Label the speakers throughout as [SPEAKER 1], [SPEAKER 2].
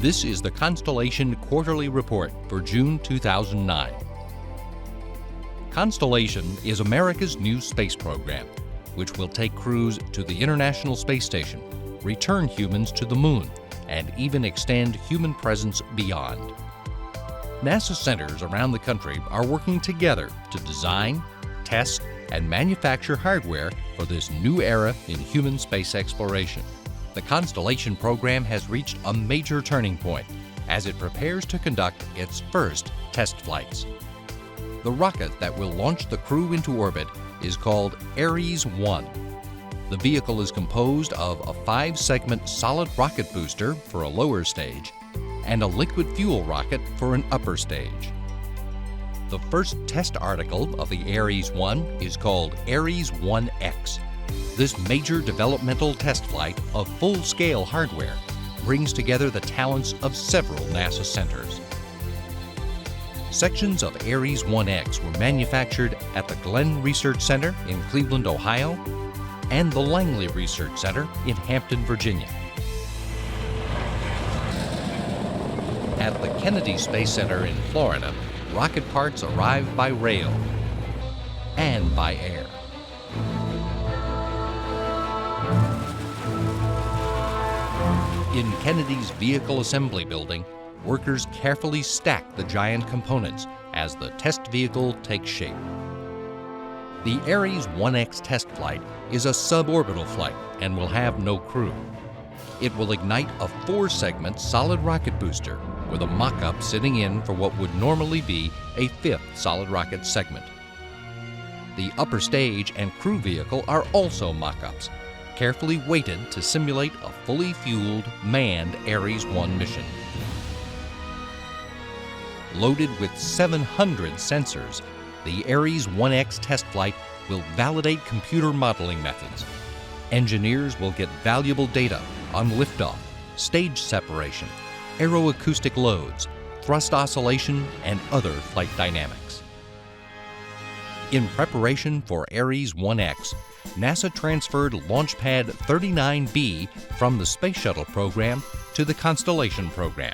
[SPEAKER 1] This is the Constellation Quarterly Report for June 2009. Constellation is America's new space program, which will take crews to the International Space Station, return humans to the Moon, and even extend human presence beyond. NASA centers around the country are working together to design, test, and manufacture hardware for this new era in human space exploration. The Constellation program has reached a major turning point as it prepares to conduct its first test flights. The rocket that will launch the crew into orbit is called Ares 1. The vehicle is composed of a 5-segment solid rocket booster for a lower stage and a liquid fuel rocket for an upper stage. The first test article of the Ares 1 is called Ares 1X. This major developmental test flight of full-scale hardware brings together the talents of several NASA centers. Sections of Ares 1X were manufactured at the Glenn Research Center in Cleveland, Ohio, and the Langley Research Center in Hampton, Virginia. At the Kennedy Space Center in Florida, rocket parts arrive by rail and by air. In Kennedy's Vehicle Assembly Building, workers carefully stack the giant components as the test vehicle takes shape. The Ares 1X test flight is a suborbital flight and will have no crew. It will ignite a 4-segment solid rocket booster with a mock-up sitting in for what would normally be a 5th solid rocket segment. The upper stage and crew vehicle are also mock-ups, carefully weighted to simulate a fully fueled, manned Ares 1 mission. Loaded with 700 sensors, the Ares 1X test flight will validate computer modeling methods. Engineers will get valuable data on liftoff, stage separation, aeroacoustic loads, thrust oscillation, and other flight dynamics. In preparation for Ares 1X, NASA transferred Launch Pad 39B from the Space Shuttle program to the Constellation program.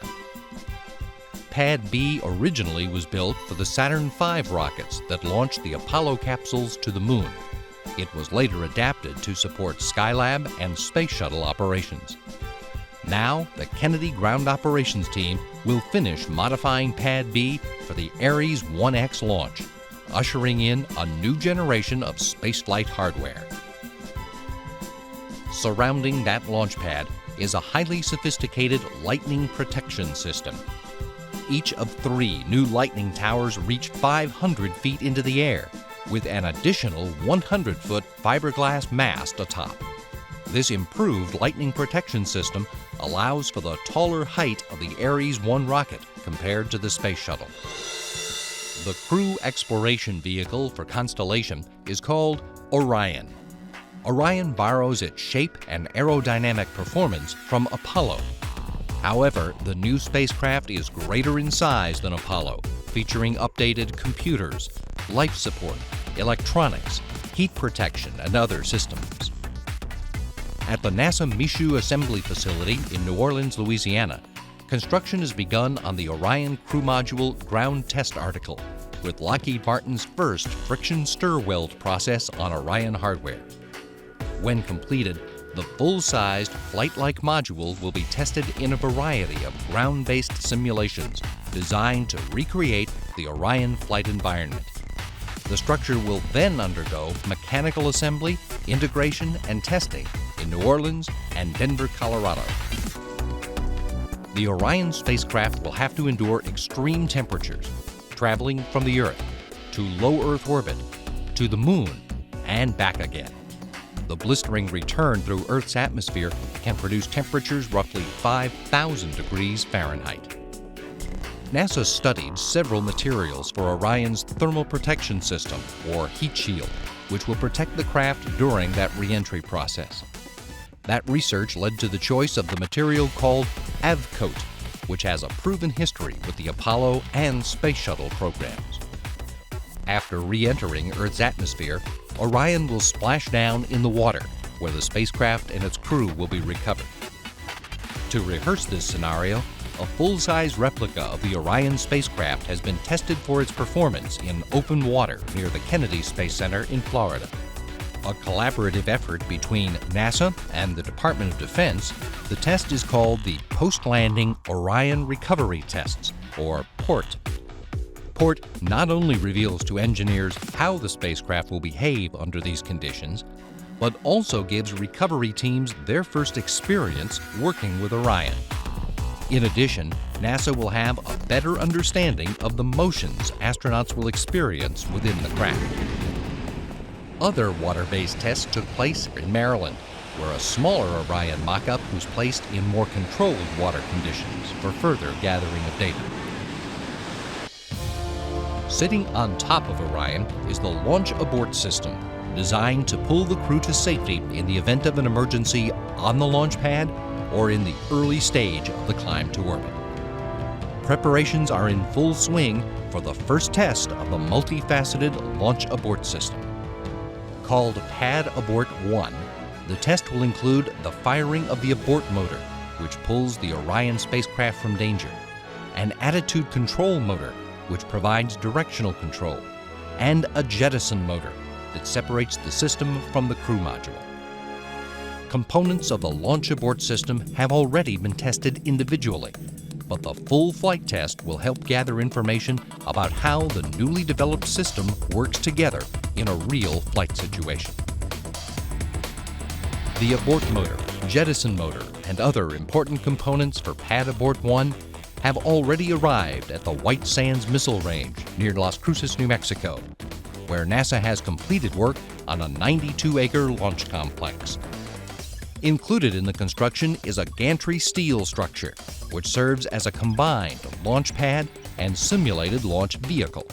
[SPEAKER 1] Pad B originally was built for the Saturn V rockets that launched the Apollo capsules to the Moon. It was later adapted to support Skylab and Space Shuttle operations. Now, the Kennedy Ground Operations Team will finish modifying Pad B for the Ares 1X launch, ushering in a new generation of spaceflight hardware. Surrounding that launch pad is a highly sophisticated lightning protection system. Each of 3 new lightning towers reach 500 feet into the air, with an additional 100-foot fiberglass mast atop. This improved lightning protection system allows for the taller height of the Ares 1 rocket compared to the Space Shuttle. The crew exploration vehicle for Constellation is called Orion. Orion borrows its shape and aerodynamic performance from Apollo. However, the new spacecraft is greater in size than Apollo, featuring updated computers, life support, electronics, heat protection, and other systems. At the NASA Michoud Assembly Facility in New Orleans, Louisiana, construction has begun on the Orion Crew Module ground test article, with Lockheed Martin's first friction stir weld process on Orion hardware. When completed, the full-sized flight-like module will be tested in a variety of ground-based simulations designed to recreate the Orion flight environment. The structure will then undergo mechanical assembly, integration, and testing in New Orleans and Denver, Colorado. The Orion spacecraft will have to endure extreme temperatures, traveling from the Earth to low Earth orbit, to the Moon, and back again. The blistering return through Earth's atmosphere can produce temperatures roughly 5,000 degrees Fahrenheit. NASA studied several materials for Orion's thermal protection system, or heat shield, which will protect the craft during that re-entry process. That research led to the choice of the material called AVCOAT, which has a proven history with the Apollo and Space Shuttle programs. After re-entering Earth's atmosphere, Orion will splash down in the water, where the spacecraft and its crew will be recovered. To rehearse this scenario, a full-size replica of the Orion spacecraft has been tested for its performance in open water near the Kennedy Space Center in Florida. A collaborative effort between NASA and the Department of Defense, the test is called the Post-Landing Orion Recovery Tests, or PORT. PORT not only reveals to engineers how the spacecraft will behave under these conditions, but also gives recovery teams their first experience working with Orion. In addition, NASA will have a better understanding of the motions astronauts will experience within the craft. Other water-based tests took place in Maryland, where a smaller Orion mock-up was placed in more controlled water conditions for further gathering of data. Sitting on top of Orion is the Launch Abort System, designed to pull the crew to safety in the event of an emergency on the launch pad or in the early stage of the climb to orbit. Preparations are in full swing for the first test of the multifaceted Launch Abort System. Called Pad Abort 1, the test will include the firing of the abort motor, which pulls the Orion spacecraft from danger, an attitude control motor, which provides directional control, and a jettison motor that separates the system from the crew module. Components of the Launch Abort System have already been tested individually, but the full flight test will help gather information about how the newly developed system works together in a real flight situation. The abort motor, jettison motor, and other important components for Pad Abort 1 have already arrived at the White Sands Missile Range near Las Cruces, New Mexico, where NASA has completed work on a 92-acre launch complex. Included in the construction is a gantry steel structure, which serves as a combined launch pad and simulated launch vehicle.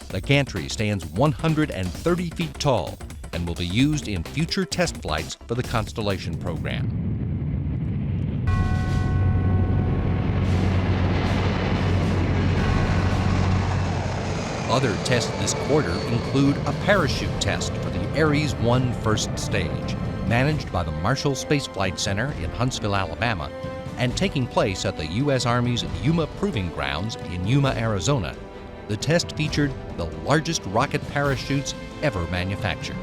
[SPEAKER 1] The gantry stands 130 feet tall and will be used in future test flights for the Constellation program. Other tests this quarter include a parachute test for the Ares 1 first stage, managed by the Marshall Space Flight Center in Huntsville, Alabama, and taking place at the U.S. Army's Yuma Proving Grounds in Yuma, Arizona. The test featured the largest rocket parachutes ever manufactured.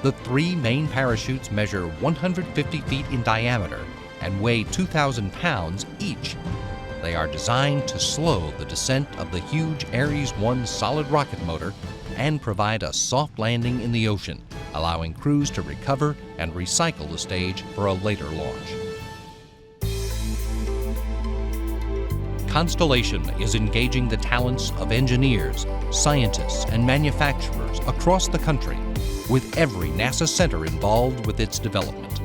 [SPEAKER 1] The three main parachutes measure 150 feet in diameter and weigh 2,000 pounds each. They are designed to slow the descent of the huge Ares 1 solid rocket motor and provide a soft landing in the ocean, allowing crews to recover and recycle the stage for a later launch. Constellation is engaging the talents of engineers, scientists, and manufacturers across the country, with every NASA center involved with its development.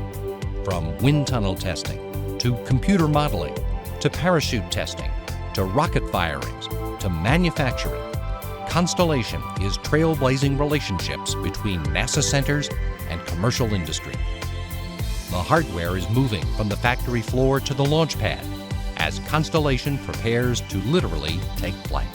[SPEAKER 1] From wind tunnel testing, to computer modeling, to parachute testing, to rocket firings, to manufacturing, Constellation is trailblazing relationships between NASA centers and commercial industry. The hardware is moving from the factory floor to the launch pad as Constellation prepares to literally take flight.